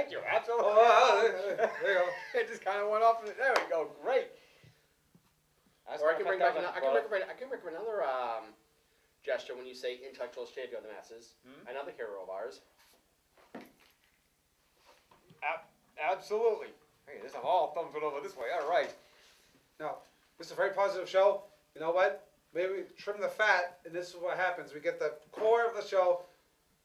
Thank you. Absolutely. There you go. It just kind of went off. There we go. Great. Or I can bring back. I can bring another gesture when you say intellectual savior of the masses. Another hero of ours. Absolutely. Hey, this is all thumbs it over this way. All right. Now, this is a very positive show. You know what? Maybe we trim the fat, and this is what happens. We get the core of the show.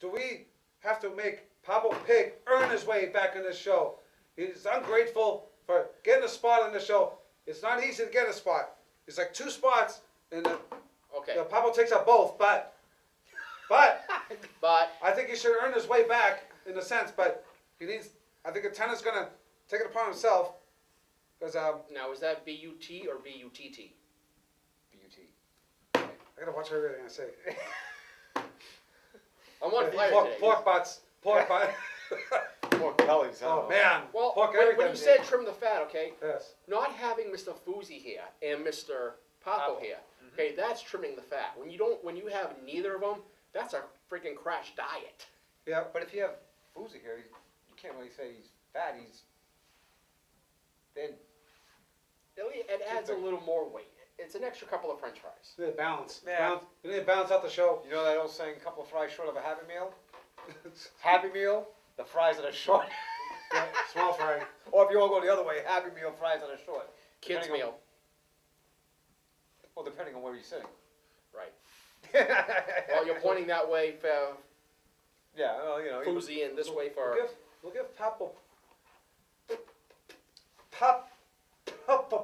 Do we have to make Papo Pig earn his way back in the show? He's ungrateful for getting a spot in the show. It's not easy to get a spot. It's like 2 spots, and Papo takes up both. But I think he should earn his way back in a sense. But he needs. I think Antenna's gonna take it upon himself. Because now is that B-U-T or B-U-T-T? B-U-T. I gotta watch everything I say. I'm on fire today. Pork butts. Pork butt. Pork bellies. Oh man. Well, pork when you said trim the fat, okay? Yes. Not having Mr. Fuzi here and Mr. Papo here, okay, that's trimming the fat. When you have neither of them, that's a freaking crash diet. Yeah. But if you have Fuzi here, you can't really say he's fat. He's thin. It adds a little more weight. It's an extra couple of French fries. We need to balance. Yeah. We need to balance out the show. You know that old saying, couple of fries short of a Happy Meal? Happy Meal, the fries that are short. Yeah, small fry. Or if you want to go the other way, Happy Meal, fries that are short. Kids meal. Well, depending on where you're sitting. Right. Well, you're pointing that way for Yeah, well, you know. Fuzi and this way for... We'll give Papo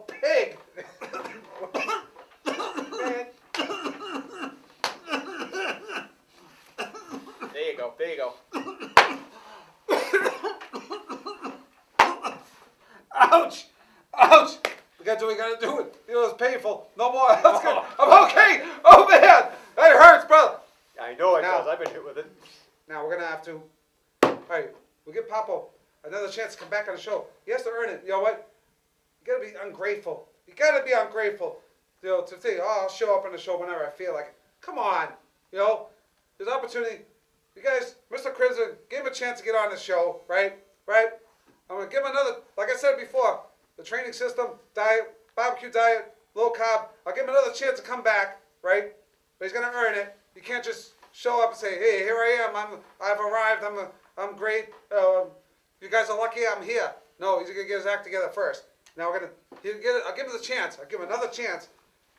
Pig. Man. There you go. There you go. Ouch! Ouch! We gotta do what we gotta do. It was painful. No more. That's good. I'm okay. Oh man, that hurts, brother. I know it Now- does. I've been hit with it. Now we're gonna have to. All right, we'll give Papo another chance to come back on the show. He has to earn it. You know what? You gotta be ungrateful. You gotta be ungrateful. You know, to think, oh, I'll show up on the show whenever I feel like it. Come on. You know, there's opportunity. You guys, Mr. Krymzon, give him a chance to get on the show, right? Right? I'm gonna give him another. Like I said before, the training system, diet, barbecue diet, low carb. I'll give him another chance to come back, right? But he's gonna earn it. You can't just show up and say, "Hey, here I am. I've arrived. I'm great. You guys are lucky I'm here." No, he's gonna get his act together first. Now I'll give him the chance. I'll give him another chance.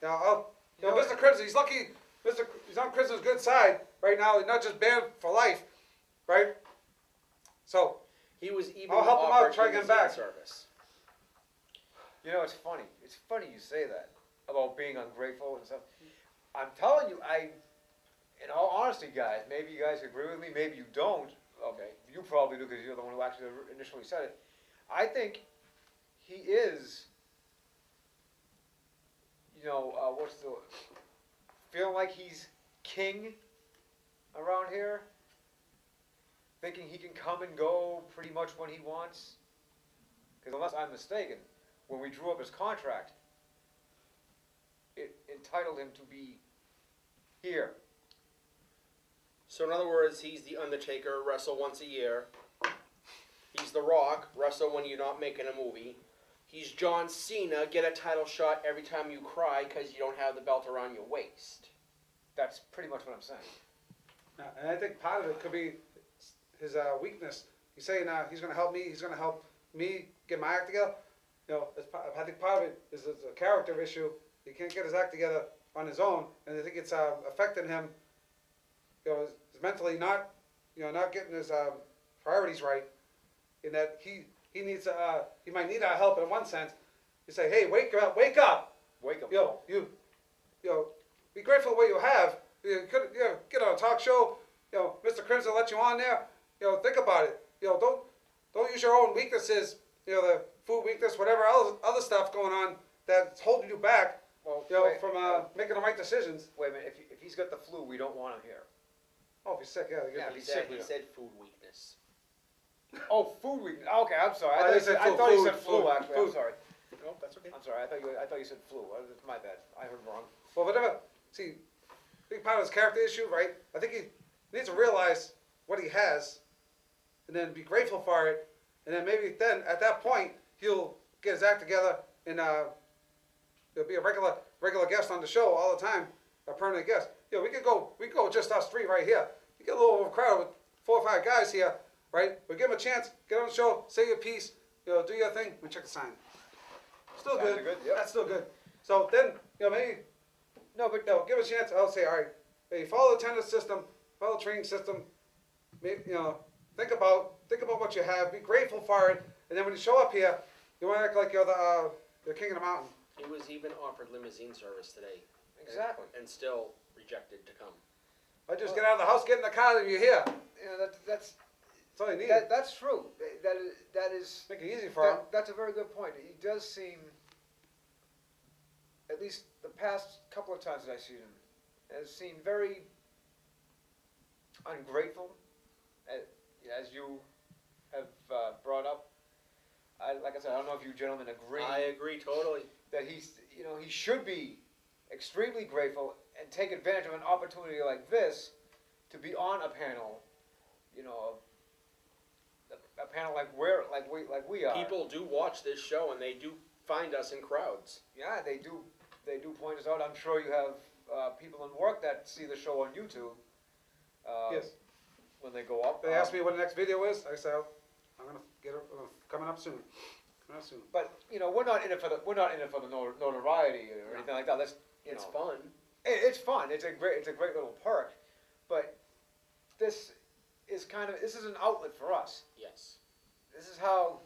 Now, Mr. Krymzon, he's lucky. He's on Krymzon's good side right now. He's not just banned for life, right? So He was even I'll help him out, offered try to get him back. service. You know, it's funny. It's funny you say that about being ungrateful and stuff. I'm telling you, in all honesty, guys, maybe you guys agree with me, maybe you don't. Okay. You probably do because you're the one who actually initially said it. I think he is, feeling like he's king around here, thinking he can come and go pretty much when he wants. Because unless I'm mistaken, when we drew up his contract, it entitled him to be here. So in other words, he's the Undertaker, wrestle once a year. He's The Rock, wrestle when you're not making a movie. He's John Cena, get a title shot every time you cry because you don't have the belt around your waist. That's pretty much what I'm saying. and I think part of it could be his weakness. He's saying he's going to help me. He's going to help me get my act together. You know, I think part of it is a character issue. He can't get his act together on his own, and I think it's affecting him. You know, mentally not getting his priorities right. In that he needs he might need our help in one sense. You say, hey, wake up, Wake up. you be grateful for what you have. You could get on a talk show. You know, Mr. Krymzon let you on there. You know, think about it. You know, don't use your own weaknesses. You know, the food weakness, whatever other stuff going on that's holding you back. Well, From making the right decisions. Wait a minute. If he's got the flu, we don't want him here. Oh, if he's sick, yeah. Yeah, He he's said, sick. he said food weakness. Oh, food weakness. Okay, I'm sorry. Oh, I they said thought you food, said flu. food, Actually, food. I'm sorry. No, that's okay. I'm sorry. I thought you said flu. That's my bad. I heard wrong. Well, whatever. See, big part of his character issue, right? I think he needs to realize what he has, and then be grateful for it, and then maybe then at that point he'll get his act together and he'll be a regular guest on the show all the time, a permanent guest. We could go with just us three right here. You get a little overcrowded with 4 or 5 guys here, right? We give him a chance, get on the show, say your piece, do your thing. Let me check the sign. Still Sounds good. good, yep. That's still good. So then, maybe give us a chance. I'll say, all right, hey, follow the attendance system, follow the training system. Maybe, think about what you have. Be grateful for it. And then when you show up here, you want to act like you're the king of the mountain. He was even offered limousine service today. Exactly. And still rejected to come. I just get out of the house, get in the car, and you're here. That's all you need. that's true. That is Make it easy for him. That's a very good point. He does seem, at least the past couple of times that I've seen him, has seemed very ungrateful, as you have brought up. Like I said, I don't know if you gentlemen agree. I agree totally. That he should be extremely grateful and take advantage of an opportunity like this to be on a panel, a panel like we are. People do watch this show and they do find us in crowds. Yeah, they do point us out. I'm sure you have people in work that see the show on YouTube. Yes. When they go up. They asked me what the next video is. I said, I'm gonna get it coming up soon. But we're not in it for the notoriety or anything like that. It's fun. It's fun. It's a great little perk. But this is an outlet for us. Yes. This is how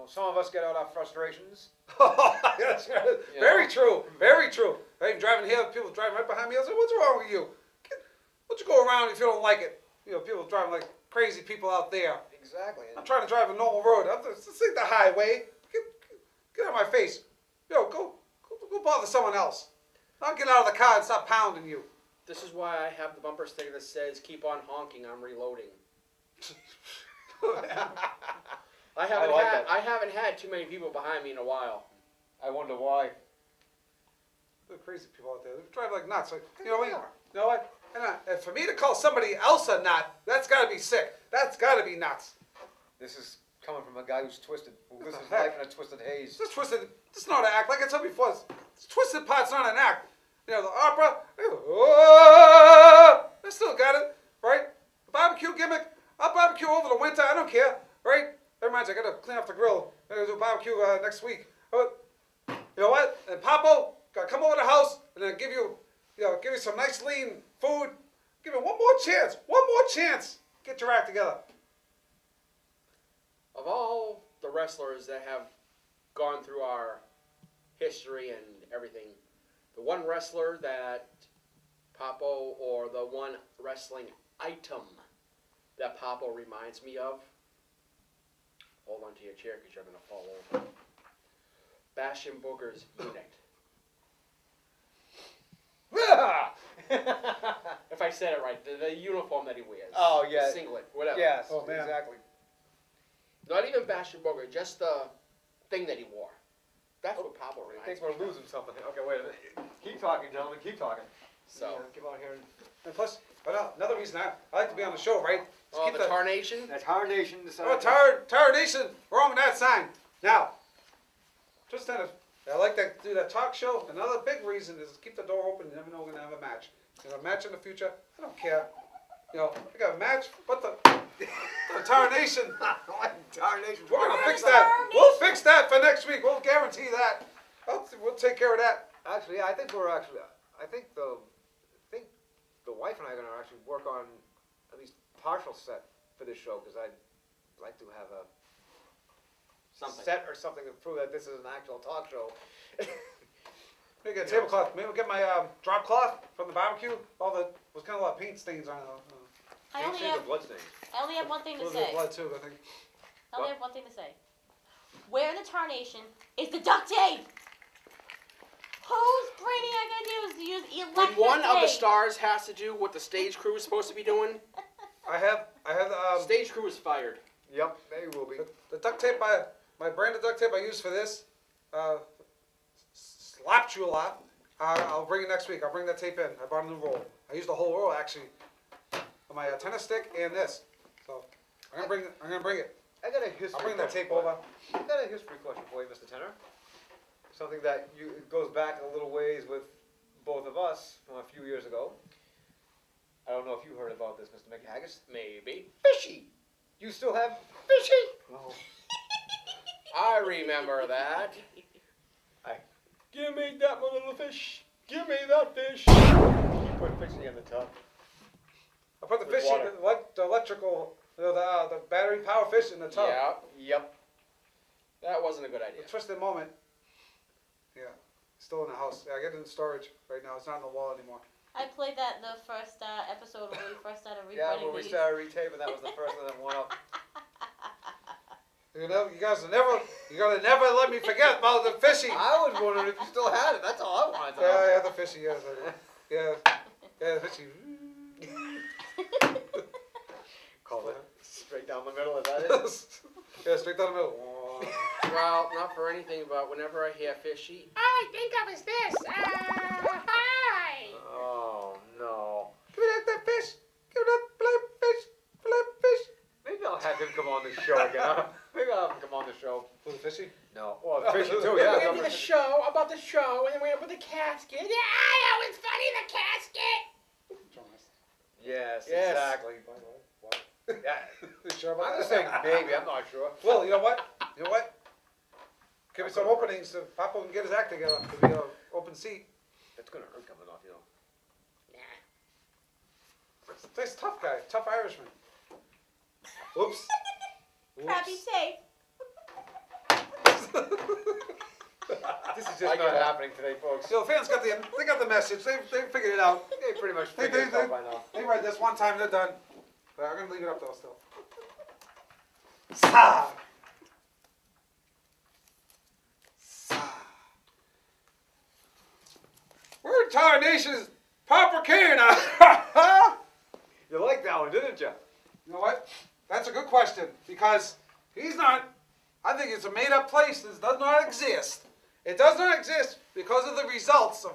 some of us get out our frustrations. That's right. Very true. Very true. I'm driving here. People driving right behind me. I said, "What's wrong with you? Why don't you go around if you don't like it?" People driving like crazy people out there. Exactly. I'm trying to drive a normal road. This ain't the highway. Get out of my face. Go bother someone else. I'll get out of the car and stop pounding you. This is why I have the bumper sticker that says, "Keep on honking, I'm reloading." I haven't had too many people behind me in a while. I wonder why. They're crazy people out there. They drive like nuts. Like, They you know are. what? And for me to call somebody else a nut, that's got to be sick. That's got to be nuts. This is coming from a guy who's twisted. Who lives his the heck? life in a twisted haze. This twisted. This is not an act. Like I said before, this twisted part's not an act. The opera. I still got it, right? The barbecue gimmick. I'll barbecue over the winter. I don't care, right? That reminds me, I got to clean off the grill. I got to do a barbecue next week. But you know what? And Papo got to come over to the house and then give you some nice lean food. Give me one more chance. One more chance. Get your act together. Of all the wrestlers that have gone through our history and everything, the one wrestler that Papo, or the one wrestling item that Papo reminds me of, hold on to your chair because you're going to fall over. Bastion Booger's unit. If I said it right, the uniform that he wears. Oh, yeah. The singlet, whatever. Yes, Oh, man. exactly. Not even Bastion Booger, just the thing that he wore. That's what Papo I reminds think me we're of. losing something. Okay, wait a minute. Keep talking, gentlemen. Keep talking. So, Get out here. And plus, another reason I like to be on the show, right? is keep the Tarnation. That's Tar Nation. Tar Nation, wrong with that sign. Now, just kind of, I like to do that talk show. Another big reason is keep the door open. You never know we're going to have a match. There's a match in the future. I don't care. I got a match, but the Tar Nation. Tar Nation. We're going to fix that. We'll fix that for next week. We'll guarantee that. We'll take care of that. Actually, yeah, I think the wife and I are going to actually work on at least partial set for this show, because I'd like to have a set or something to prove that this is an actual talk show. Maybe get a tablecloth. Maybe we'll get my drop cloth from the barbecue. Was kind of a lot of paint stains on it. I only have one thing A to little bit of say. blood too, I think. I only have one thing to say. Where in the Tarnation is the duct tape? Whose brainiac idea was to use When electric one of the tape? stars has to do what the stage crew is supposed to be doing, I have stage crew is fired. Yep, they will be. the duct tape. My brand of duct tape I use for this. Slapped you a lot. I'll bring it next week. I'll bring that tape in. I bought a new roll. I used the whole roll actually on my tennis stick and this. So I'm gonna bring it. I got a history. I'll bring that question tape for you. over. I got a history question for you, Mr. Tenor. Something that it goes back a little ways with both of us from a few years ago. I don't know if you heard about this, Mr. McHaggis. Maybe. Fishy. You still have fishy? Oh. I remember that. I- Give me that one little fish. Give me that fish. You put fishy in the tub. I put the With fish in water. the electrical, the battery power fish in the tub. Yeah, Yep. that wasn't a good idea. A twisted moment. Yeah, still in the house. Yeah, I get it in storage right now. It's not on the wall anymore. I played that the first episode when we first started Yeah, recording when we these. started retaping, that was the first one that went up. You know, you guys are never, you gotta never let me forget about the fishy. I was wondering if you still had it. That's all I wanted to know. Yeah, I have the fishy. Yes, I do. Yeah, the fishy. Call it straight down the middle. Is that it? Yeah, straight down the middle. Well, not for anything, but whenever I hear fishy, all I think of is this. Hi. Oh no. Give me that fish. Give me that fish. Maybe I'll have him come on the show again. Huh? Maybe I'll have him come on the show. Was it fishy? No. Well, fishy too. We're Yeah. gonna do the show about the show, and then we're gonna put the casket. Yeah, that was funny. The casket. Yes, Yes. exactly. Yeah. You sure about I'm that? just saying maybe. I'm not sure. Well, you know what? Give me some openings so Papa can get his act together. It'll be an open seat. It's gonna hurt coming off, you know. He's a tough guy, tough Irishman. Oops. Crappy tape. This is I just get not it. happening today, folks. So the fans got the message. They figured it out. They pretty much They- figured it they- out by now. They read this one time, they're done. But I'm gonna leave it up though still. Sa. Sa. We're in Tarnation's Papa Can. You liked that one, didn't you? You know what? That's a good question because he's not. I think it's a made-up place that does not exist. It does not exist because of the results of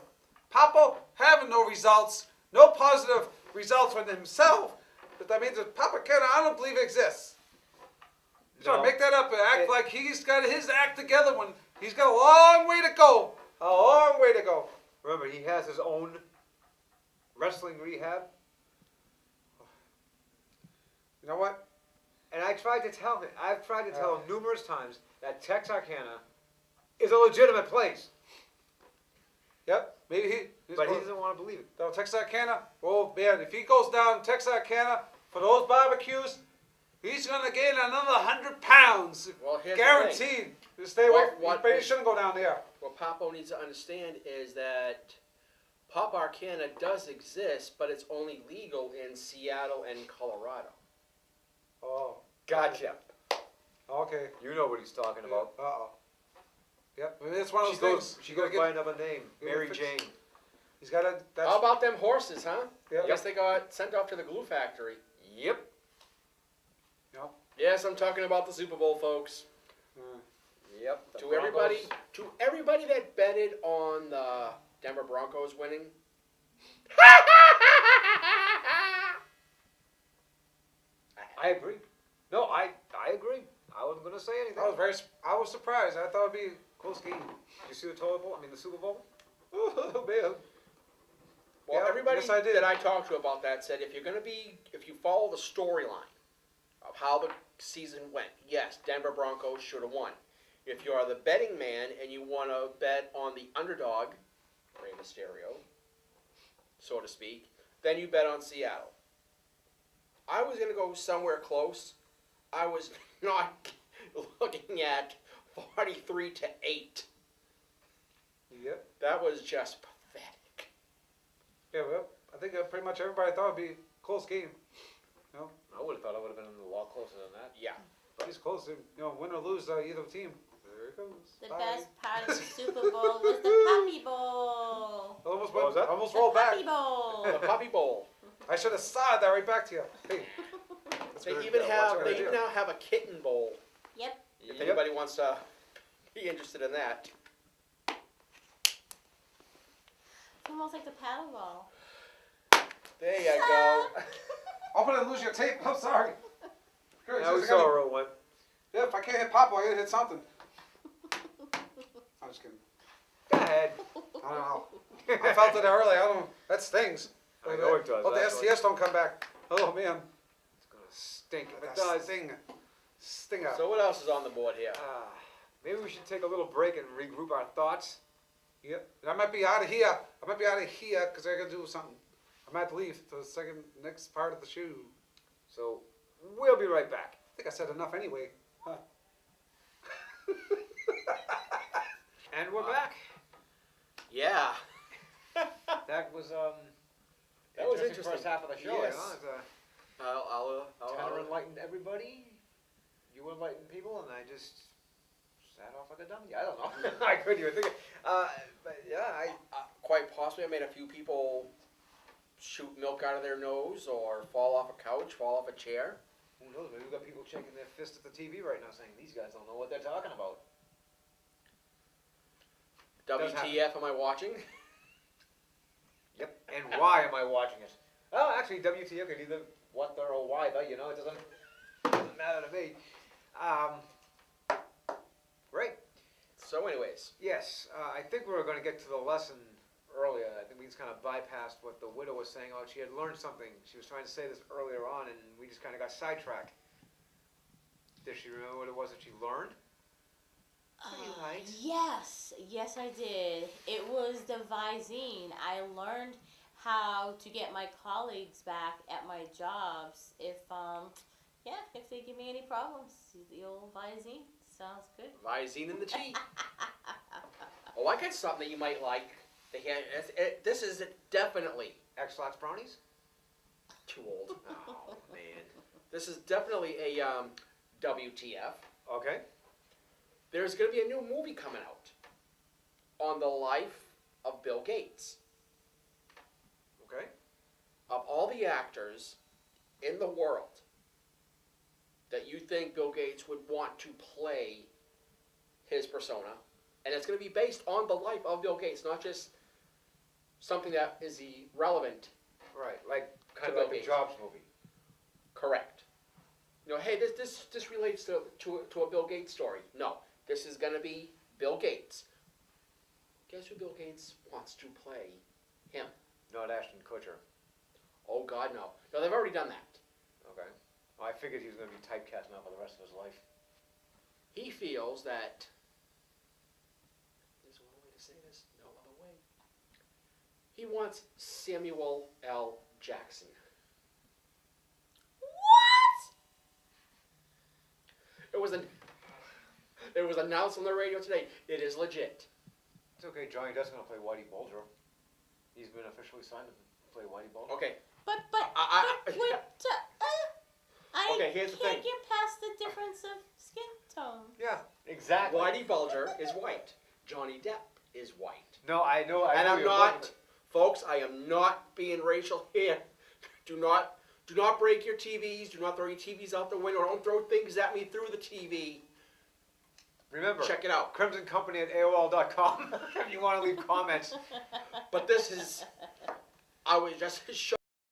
Papa having no results, no positive results with himself. But that means that Papa Ken, I don't believe exists. He's trying to make that up and act like he's got his act together when he's got a long way to go. A long way to go. Remember, he has his own wrestling rehab. You know what? And I've tried to tell him numerous times that Texarkana is a legitimate place. Yep. Maybe he. But he doesn't want to believe it. Down Texarkana, oh man, if he goes down Texarkana for those barbecues, he's gonna gain another 100 pounds, Well, here's guaranteed. Just stay away. What- He shouldn't go down there. What Papo needs to understand is that Pop Arcana does exist, but it's only legal in Seattle and Colorado. Oh, Gotcha. okay. You know what he's talking about. Uh oh. Yep, maybe it's one of She those goes, things. she You gotta goes by get- another name, you Mary gotta Jane. fix- He's got to. How about them horses, huh? Yep. I guess they got sent off to the glue factory. Yep. Yes, I'm talking about the Super Bowl, folks. Yep. the To Broncos. everybody that betted on the Denver Broncos winning. I agree. No, I agree. I wasn't going to say anything. I was surprised. I thought it'd be a close game. Did you see the toilet bowl? I mean, the Super Bowl? Oh man. Well, Yeah, everybody yes, I did. that I talked to about that said if you follow the storyline of how the season went, yes, Denver Broncos should have won. If you are the betting man and you want to bet on the underdog, Rey Mysterio, so to speak, then you bet on Seattle. I was going to go somewhere close. I was not looking at 43-8. Yep. That was just pathetic. Yeah. Well, I think pretty much everybody thought it'd be a close game. I would have thought I would have been a lot closer than that. Yeah. He's close. Win or lose, either team. There it goes. The Bye. best part of the Super Bowl was the Puppy Bowl. Almost What was that? Almost The rolled back. Puppy Bowl. The Puppy Bowl. I should have started that right back to you. Hey. That's They good. even Yeah, watch have what I they do. even now have a kitten bowl. Yep. If Yep. anybody wants to be interested in that. It's almost like the paddle ball. There you go. I'm gonna lose your tape. I'm sorry. Good, Now we just saw gotta- where it went. Yeah, if I can't hit Papa, I gotta hit something. I'm just kidding. Go ahead. I don't know. I felt it early. I don't. That stings. I know it does. Oh, the That's what- STS don't come back. Oh man. It's gonna stink if it That does. Sting out. So what else is on the board here? Maybe we should take a little break and regroup our thoughts. Yep. And I might be out of here. I might be out of here because I gotta do something. I might leave to the next part of the shoe. So we'll be right back. I think I said enough anyway. Huh. And we're back. Yeah. That was That was interesting. first half of the show. Yes. You know, I'll Tanner enlightened everybody. You enlightened people, and I just sat off like a dummy. I don't know. I couldn't even think. But yeah, quite possibly I made a few people shoot milk out of their nose or fall off a couch, fall off a chair. who knows? Maybe we've got people shaking their fist at the TV right now, saying these guys don't know what they're talking about. Does WTF am I watching? Yep. And why am I watching it? Oh, actually, WTF could either what the or why the. You know, it doesn't matter to me. Great. So anyways, Yes, I think we were going to get to the lesson earlier. I think we just kind of bypassed what the widow was saying. Oh, she had learned something. She was trying to say this earlier on, and we just kind of got sidetracked. Does she remember what it was that she learned? Right. Yes, I did. It was the Visine. I learned how to get my colleagues back at my jobs if they give me any problems. The old Visine sounds good. Visine in the tea. Oh, I got something that you might like. This is definitely X-Lax brownies? too old. Oh, man. This is definitely a WTF. Okay. There's going to be a new movie coming out on the life of Bill Gates. Okay. Of all the actors in the world that you think Bill Gates would want to play his persona, and it's going to be based on the life of Bill Gates, not just something that is irrelevant. Right. Like kind To of Bill like the Gates. Jobs movie. Correct. You know, hey, this relates to a Bill Gates story. No, this is going to be Bill Gates. Guess who Bill Gates wants to play him? Not Ashton Kutcher. Oh, God, no. No, they've already done that. Okay. Well, I figured he was going to be typecast now for the rest of his life. He feels that there's one way to say this, no other way. He wants Samuel L. Jackson. It was announced on the radio today. It is legit. It's okay. Johnny Depp's going to play Whitey Bulger. He's been officially signed to play Whitey Bulger. Okay. But Okay, here's the can't thing. get past the difference of skin tone. Yeah, exactly. Whitey Bulger is white. Johnny Depp is white. No, I know. I And know I'm you're not, looking folks, I am not being racial here. Do not break your TVs. Do not throw your TVs out the window. Don't throw things at me through the TV. at- Remember, Check it out. Krymzon Kompany at AOL.com if you want to leave comments. But this is, I was just